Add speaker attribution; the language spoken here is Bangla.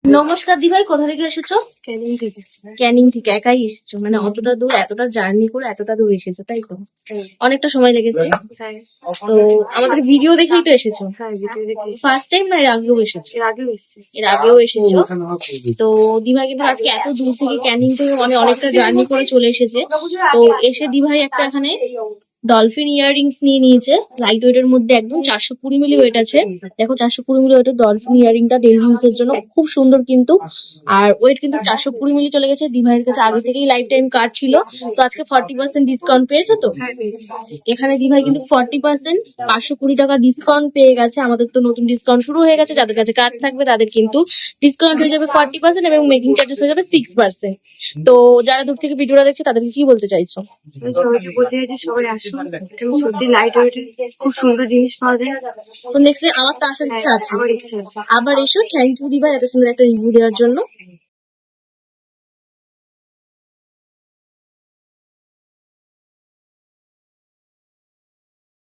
Speaker 1: নমস্কার দিভাই, কোথা থেকে এসেছো?
Speaker 2: ক্যানিং থেকে।
Speaker 1: ক্যানিং থেকে একাই এসেছো? মানে অতটা দূর, এতটা জার্নি করে এতটা দূর এসেছো, তাই তো?
Speaker 2: হ্যাঁ।
Speaker 1: অনেকটা সময় লেগেছে।
Speaker 2: হ্যাঁ।
Speaker 1: তো আমাদের ভিডিও দেখেই তো এসেছো?
Speaker 2: হ্যাঁ, ভিডিও দেখে।
Speaker 1: ফার্স্ট টাইম না এর আগেও এসেছো?
Speaker 2: এর আগেও এসেছি।
Speaker 1: এর আগেও এসেছো। তো দিভাই কিন্তু আজকে এত দূর থেকে ক্যানিং থেকে মানে অনেকটা জার্নি করে চলে এসেছে। তো এসে দিভাই একটা এখানে ডলফিন ইয়াররিংস নিয়ে নিয়েছে, লাইট ওয়েটের মধ্যে, একদম 420 মিলি ওয়েট আছে। দেখো 420 মিলি ওয়েটের ডলফিন ইয়াররিংটা ডেইলি ইউজের জন্য খুব সুন্দর কিন্তু। আর ওয়েট কিন্তু 420 মিলি চলে গেছে। দিভাইয়ের কাছে আগে থেকেই লাইফ টাইম কার্ড ছিল, তো আজকে 40% ডিসকাউন্ট পেয়েছো তো?
Speaker 2: হ্যাঁ, পেয়েছি।
Speaker 1: এখানে দিভাই কিন্তু 40% 520 টাকা ডিসকাউন্ট পেয়ে গেছে। আমাদের তো নতুন ডিসকাউন্ট শুরু হয়ে গেছে, যাদের কাছে কার্ড থাকবে তাদের কিন্তু ডিসকাউন্ট হয়ে যাবে 40% এবং মেকিং চার্জেস হয়ে যাবে 6%। তো যারা দূর থেকে ভিডিওটা দেখছে তাদেরকে কি বলতে চাইছো?
Speaker 2: আমি সবাইকে বলতে চাইছি সবাই আসুন, এখানে সত্যি লাইট ওয়েটে খুব সুন্দর জিনিস পাওয়া যায়।
Speaker 1: তো নেক্সট আমার তো আসার ইচ্ছা আছে,
Speaker 2: আমার ইচ্ছা আছে।
Speaker 1: আবার এসো। থ্যাংক ইউ দিভাই এত সুন্দর একটা রিভিউ দেওয়ার জন্য।